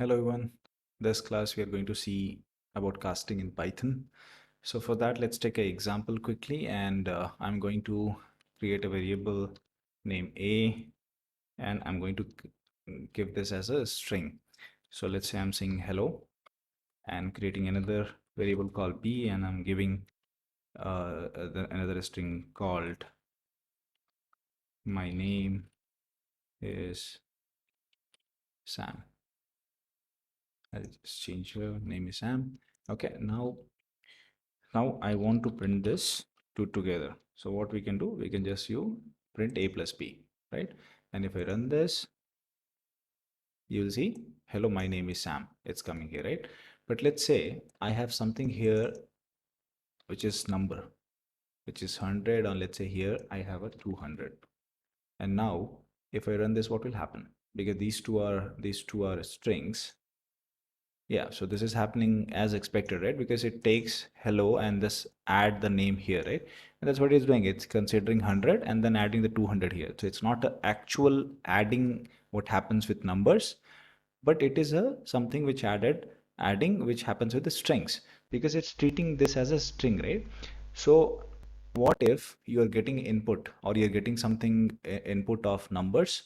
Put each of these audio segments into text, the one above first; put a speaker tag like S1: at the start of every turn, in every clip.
S1: Hello everyone. This class we are going to see about casting in Python. So for that, let's take an example quickly, and I'm going to create a variable name A, and I'm going to give this as a string. So let's say I'm saying hello and creating another variable called B, and I'm giving another string called my name is Sam. I'll just change your name is Sam. Okay, now I want to print this two together. So what we can do, we can just use print a plus b, right? And if I run this, you'll see, hello, my name is Sam. It's coming here, right? But let's say I have something here, which is number, which is 100, and let's say here I have a 200. And now if I run this, what will happen? Because these two are strings. Yeah, so this is happening as expected, right? Because it takes hello and this add the name here, right? And that's what it's doing. It's considering 100 and then adding the 200 here. So it's not a actual adding what happens with numbers, but it is a something which adding which happens with the strings, because it's treating this as a string, right? So what if you are getting input, or you're getting something input of numbers,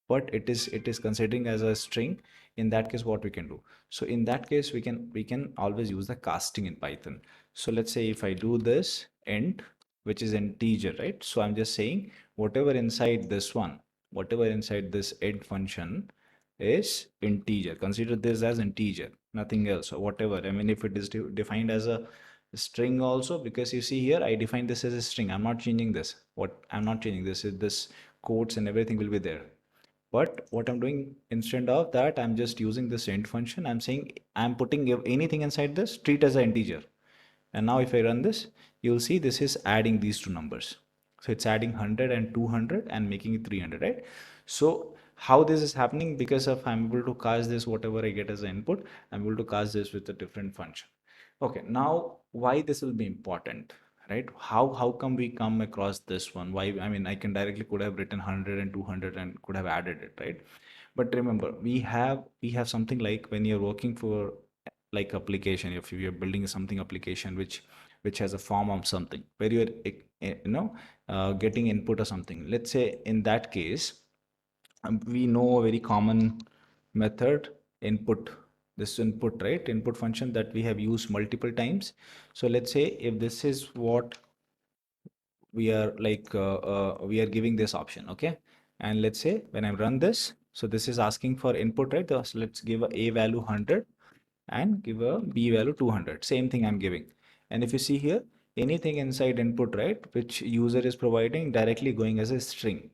S1: but it is considering as a string? In that case, what we can do? So in that case, we can always use the casting in Python. So let's say if I do this int, which is integer, right? So I'm just saying whatever inside this one, whatever inside this int function is integer, consider this as integer, nothing else, or whatever. I mean, if it is defined as a string also, because you see here I define this as a string. I'm not changing this. What I'm not changing this is this quotes and everything will be there. But what I'm doing, instead of that, I'm just using this int function. I'm saying I'm putting anything inside this, treat as an integer. And now if I run this, you'll see this is adding these two numbers. So it's adding 100 and 200 and making it 300, right? So how this is happening? Because of I'm able to cast this, whatever I get as an input, I'm able to cast this with a different function. Okay, now why this will be important, right? How come we come across this one? Why? I mean, I can directly could have written 100 and 200 and could have added it, right? But remember, we have something like when you're working for like application, if you're building something application which has a form of something where you're getting input or something. Let's say in that case, we know a very common method, input. This input, right? Input function that we have used multiple times. So let's say if this is what we are like we are giving this option, okay? And let's say when I run this, so this is asking for input, right? So let's give a value 100 and give a b value 200. Same thing I'm giving. And if you see here, anything inside input, right, which user is providing, directly going as a string.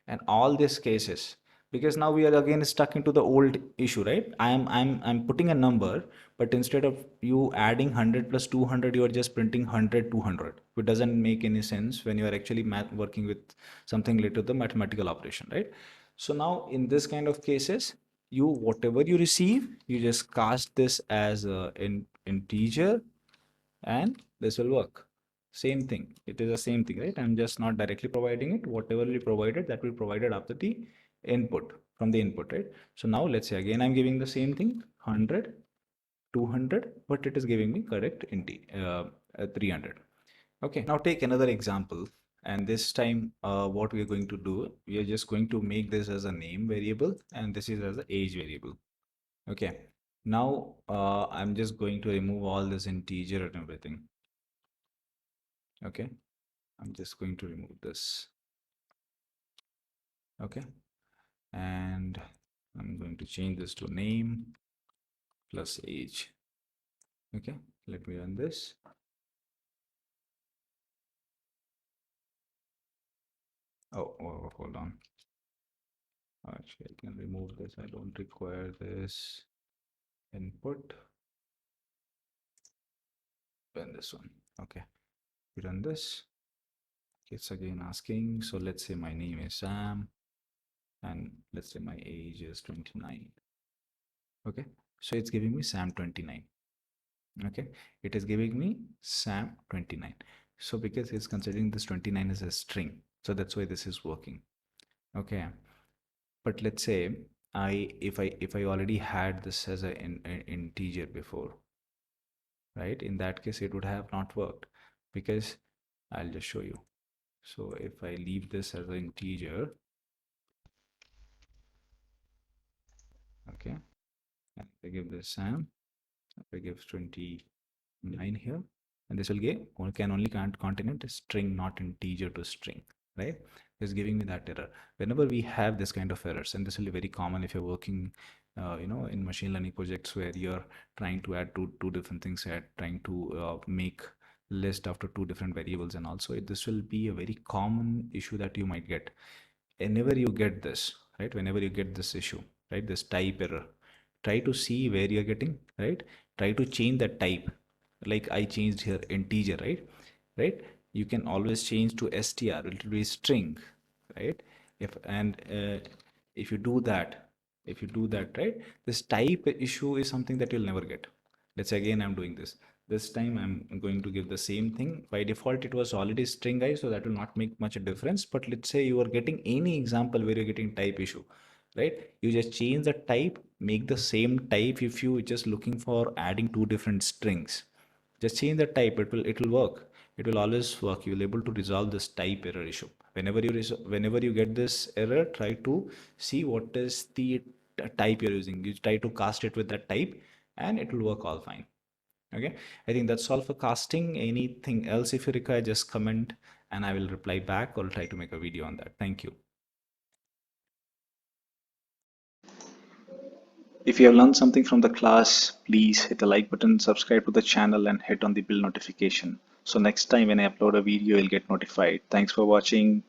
S1: And all these cases, because now we are again stuck into the old issue, right? I'm putting a number, but instead of you adding 100 plus 200, you are just printing 100 200, which doesn't make any sense when you are actually working with something related to the mathematical operation, right? So now in this kind of cases, you whatever you receive, you just cast this as a integer, and this will work. Same thing, it is the same thing, right? I'm just not directly providing it. Whatever will be provided, that will be provided after the input, from the input, right? So now let's say again I'm giving the same thing, 100 200, but it is giving me correct 300. Okay, now take another example. And this time what we are going to do, we are just going to make this as a name variable, and this is as an age variable. Okay, now I'm just going to remove all this integer and everything. Okay, I'm just going to remove this. Okay, and I'm going to change this to name plus age. Okay, let me run this. Oh, hold on. Actually, I can remove this. I don't require this input. Run this one. Okay, we run this. It's again asking. So let's say my name is Sam, and let's say my age is 29. Okay, so it's giving me Sam 29. Okay, it is giving me Sam 29. So because it's considering this 29 as a string, so that's why this is working. Okay, but let's say if I already had this as an integer before, right? In that case, it would have not worked because I'll just show you. So if I leave this as an integer, okay, and if I give this Sam, if I give 29 here, and this will get can only contain a string, not integer to string, right? It's giving me that error. Whenever we have this kind of errors, and this will be very common if you're working, in machine learning projects where you're trying to add two different things, trying to make list after two different variables, and also this will be a very common issue that you might get. Whenever you get this, right? Whenever you get this issue, right? This type error, try to see where you're getting, right? Try to change the type, like I changed here integer, right? You can always change to str, it will be string, right? If you do that, right, this type issue is something that you'll never get. Let's say again I'm doing this time I'm going to give the same thing. By default it was already string guys, so that will not make much a difference. But let's say you are getting any example where you're getting type issue, right? You just change the type, make the same type. If you just looking for adding two different strings, just change the type, it will work. It will always work. You will able to resolve this type error issue. Whenever you get this error, try to see what is the type you're using. You try to cast it with that type and it will work all fine. Okay, I think that's all for casting. Anything else if you require, just comment and I will reply back or try to make a video on that. Thank you.
S2: If you have learned something from the class, please hit the like button, subscribe to the channel and hit on the bell notification. So next time when I upload a video, you'll get notified. Thanks for watching.